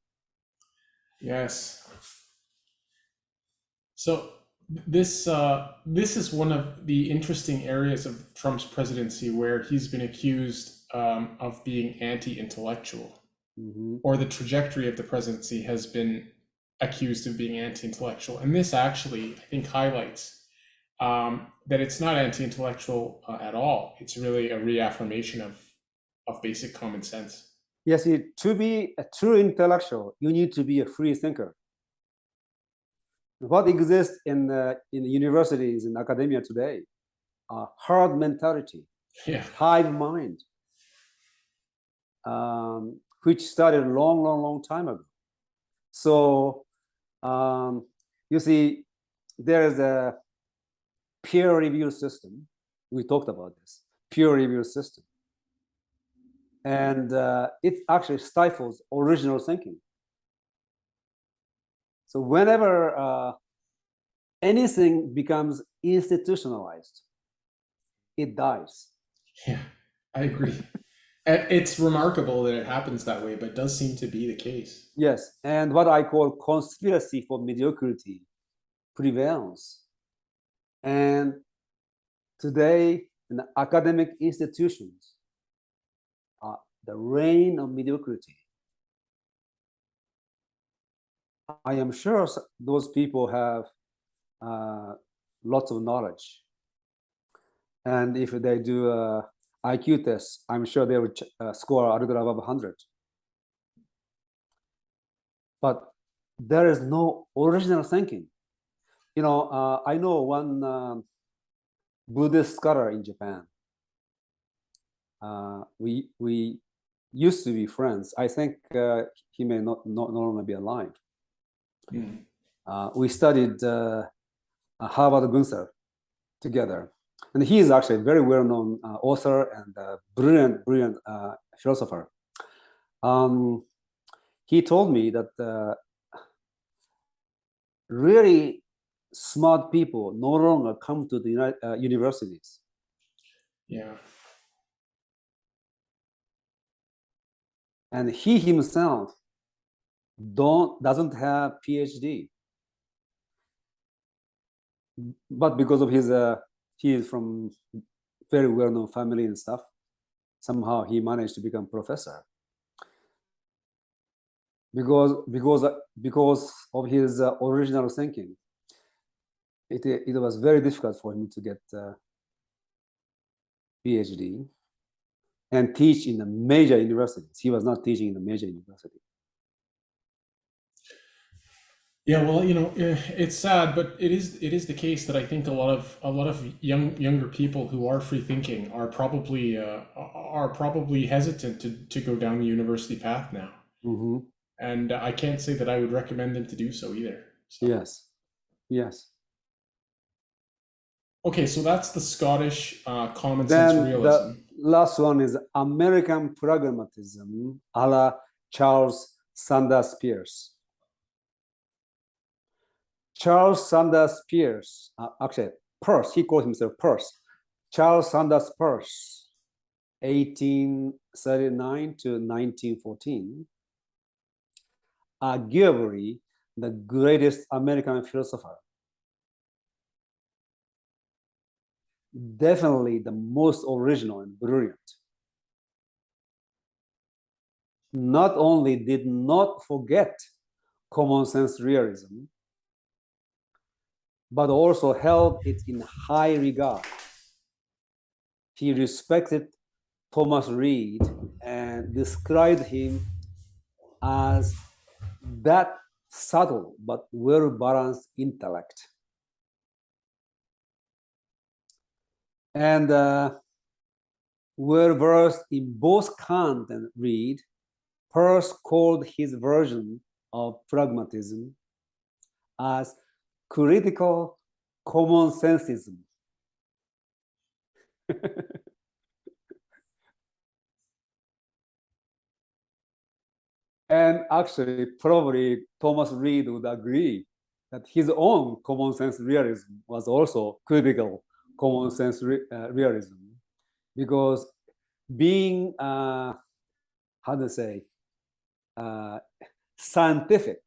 Yes. So this is one of the interesting areas of Trump's presidency where he's been accused of being anti-intellectual, or the trajectory of the presidency has been accused of being anti-intellectual, and this actually I think highlights that it's not anti-intellectual at all. It's really a reaffirmation of basic common sense. Yes, to be a true intellectual, you need to be a free thinker. What exists in the universities and academia today are hard mentality, hive mind, which started a long time ago. So you see, there is a peer review system. We talked about this peer review system, and it actually stifles original thinking. So whenever anything becomes institutionalized, it dies. Yeah, I agree. It's remarkable that it happens that way, but it does seem to be the case. Yes, and what I call conspiracy for mediocrity prevails. And today, in the academic institutions, the reign of mediocrity. I am sure those people have lots of knowledge. And if they do IQ tests, I'm sure they would score a little above 100. But there is no original thinking. You know, I know one Buddhist scholar in Japan. We used to be friends. I think he may no longer be alive. We studied Harvard Gunther together. And he is actually a very well-known author and brilliant philosopher. He told me that really smart people no longer come to the universities. Yeah. And he himself doesn't have PhD. but because of his, he is from very well-known family and stuff. Somehow he managed to become professor because of his original thinking. It was very difficult for him to get PhD and teach in the major universities. He was not teaching in the major university. Yeah, well, it's sad, but it is the case that I think a lot of younger people who are free thinking are probably hesitant to go down the university path now, Mm-hmm. and I can't say that I would recommend them to do so either. So Yes, yes. okay, so that's the Scottish common sense Then the realism. last one is American pragmatism, a la Charles Sanders Peirce. Charles Sanders Peirce, actually Peirce, he called himself Peirce. Charles Sanders Peirce, 1839 to 1914, arguably the greatest American philosopher. Definitely the most original and brilliant. Not only did not forget common sense realism, but also held it in high regard. He respected Thomas Reid and described him as that subtle but well-balanced intellect. And well-versed in both Kant and Reid, Peirce called his version of pragmatism as critical common sensism. And actually, probably Thomas Reid would agree that his own common sense realism was also critical common sense realism, because being, how to say, scientific,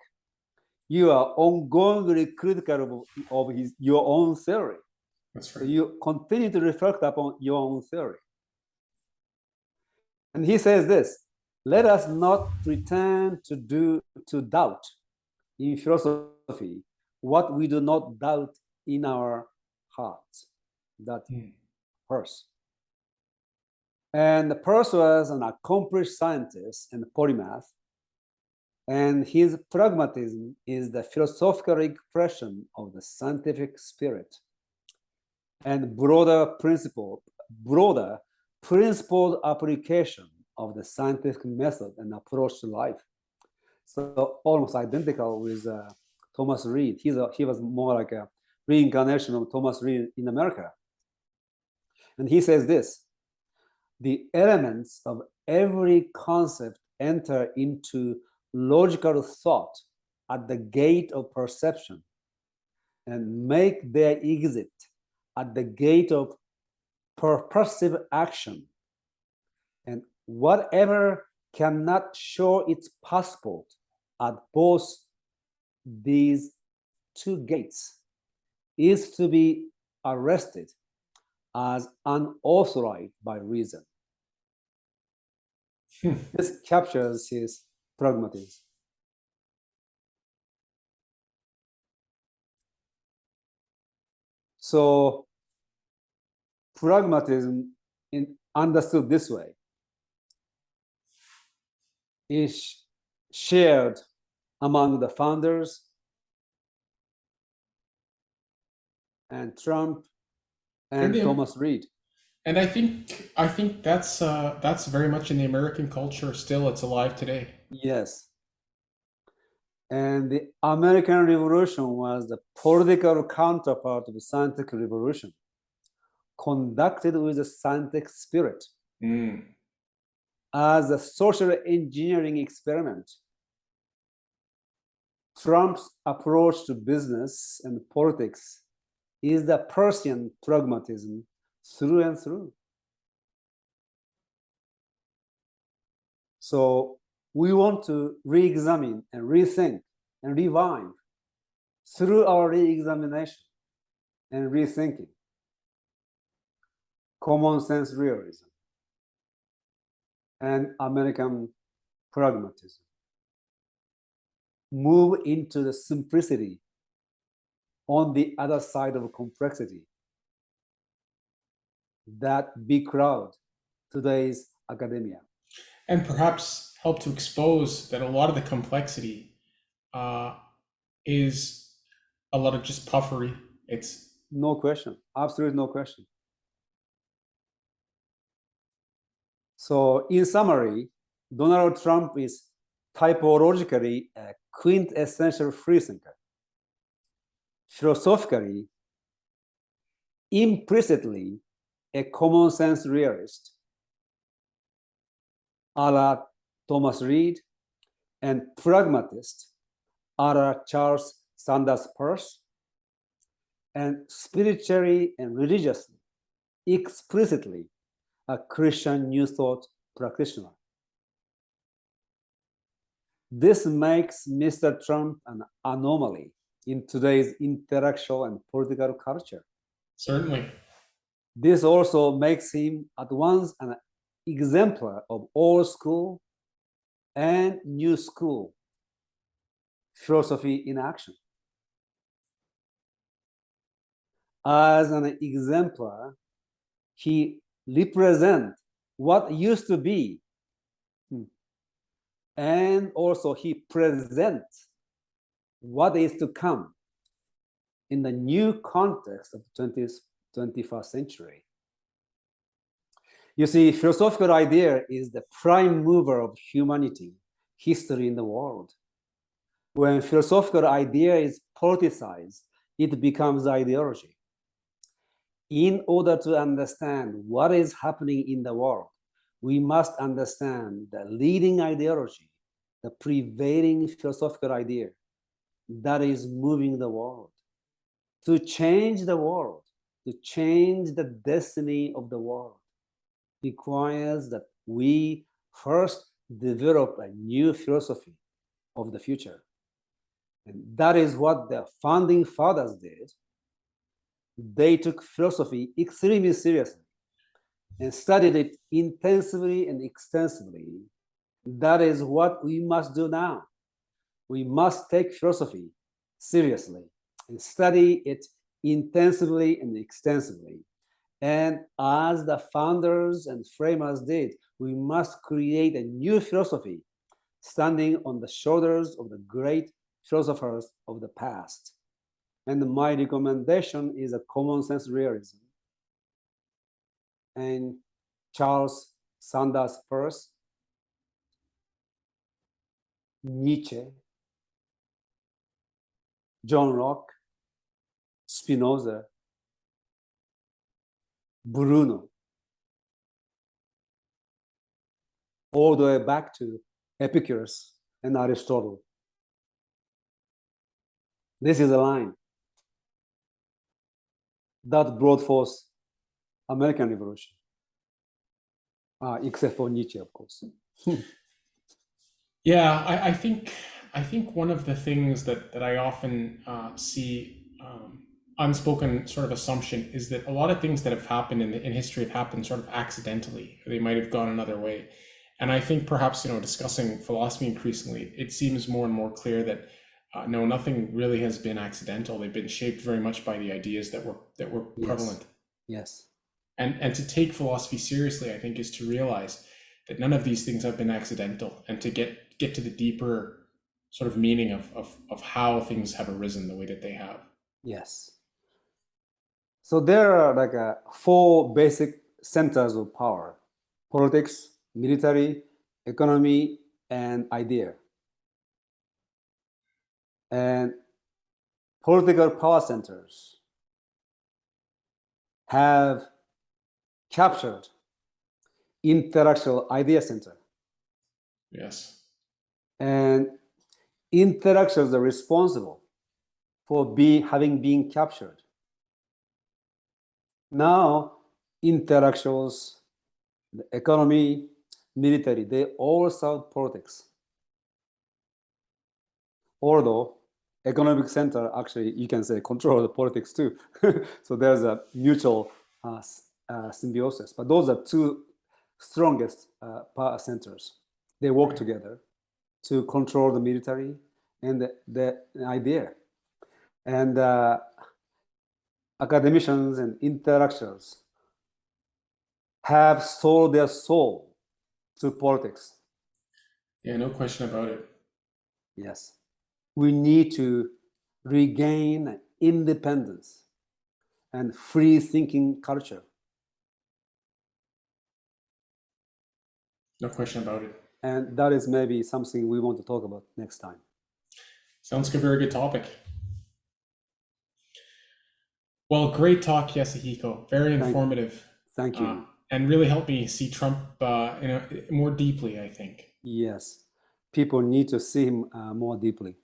you are ongoingly critical of your own theory. That's So right. you continue to reflect upon your own theory. And he says this: let us not pretend to doubt in philosophy what we do not doubt in our hearts. That Peirce. And Peirce was an accomplished scientist and polymath, and his pragmatism is the philosophical expression of the scientific spirit and broader principled application of the scientific method and approach to life. So almost identical with Thomas Reid. He was more like a reincarnation of Thomas Reid in America. And he says this: the elements of every concept enter into logical thought at the gate of perception and make their exit at the gate of purposive action. And whatever cannot show its passport at both these two gates is to be arrested as unauthorized by reason. This captures his pragmatism. So pragmatism, understood this way, is shared among the founders and Trump and Thomas Reid. And I think that's very much in the American culture still. It's alive today. Yes. And the American Revolution was the political counterpart of the scientific revolution, conducted with a scientific spirit. As a social engineering experiment, Trump's approach to business and politics is the Peircean pragmatism through and through. So we want to re-examine and rethink and revive through our re-examination and rethinking, common sense realism, and American pragmatism. Move into the simplicity on the other side of complexity that becrowd today's academia. And perhaps help to expose that a lot of the complexity is a lot of just puffery. It's no question, absolutely no question. So in summary, Donald Trump is typologically a quintessential freethinker. Philosophically, implicitly a common sense realist, a la Thomas Reed, and pragmatist, a la Charles Sanders Peirce, and spiritually and religiously, explicitly a Christian New Thought practitioner. This makes Mr. Trump an anomaly in today's intellectual and political culture. certainly. This also makes him at once an exemplar of old school and new school philosophy in action. As an exemplar, he represents what used to be, and also he presents what is to come in the new context of the 21st century. You see, philosophical idea is the prime mover of humanity, history in the world. When philosophical idea is politicized, it becomes ideology. In order to understand what is happening in the world, we must understand the leading ideology, the prevailing philosophical idea that is moving the world. To change the world, to change the destiny of the world, requires that we first develop a new philosophy of the future. And that is what the founding fathers did. They took philosophy extremely seriously and studied it intensively and extensively. That is what we must do now. We must take philosophy seriously and study it intensively and extensively. And as the founders and framers did, we must create a new philosophy standing on the shoulders of the great philosophers of the past. And my recommendation is a common sense realism. And Charles Sanders Peirce, Nietzsche, John Locke, Spinoza, Bruno, all the way back to Epicurus and Aristotle. This is a line that brought forth American Revolution, except for Nietzsche, of course. Yeah, I think one of the things that I often see unspoken sort of assumption is that a lot of things that have happened in history have happened sort of accidentally. They might have gone another way, and I think perhaps discussing philosophy increasingly, it seems more and more clear that no, nothing really has been accidental. They've been shaped very much by the ideas that were prevalent. Yes. And to take philosophy seriously, I think, is to realize that none of these things have been accidental, and to get to the deeper sort of meaning of how things have arisen the way that they have. Yes. So there are like four basic centers of power: politics, military, economy, and idea. And political power centers have captured intellectual idea center. Yes. And intellectuals are responsible for having been captured. Now, intellectuals, the economy, military, they all serve politics. Although economic center, actually, you can say control the politics too. So there's a mutual symbiosis. But those are two strongest power centers. They work together to control the military and the idea. And academicians and intellectuals have sold their soul to politics. Yeah, no question about it. Yes. We need to regain independence and free thinking culture. No question about it. And that is maybe something we want to talk about next time. Sounds like a very good topic. Well, great talk, Yasuhiko. Very informative. Thank you. And really helped me see Trump more deeply, I think. Yes. People need to see him more deeply.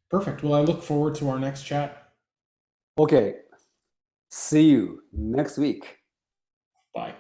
Perfect. Well, I look forward to our next chat. Okay. See you next week. Bye.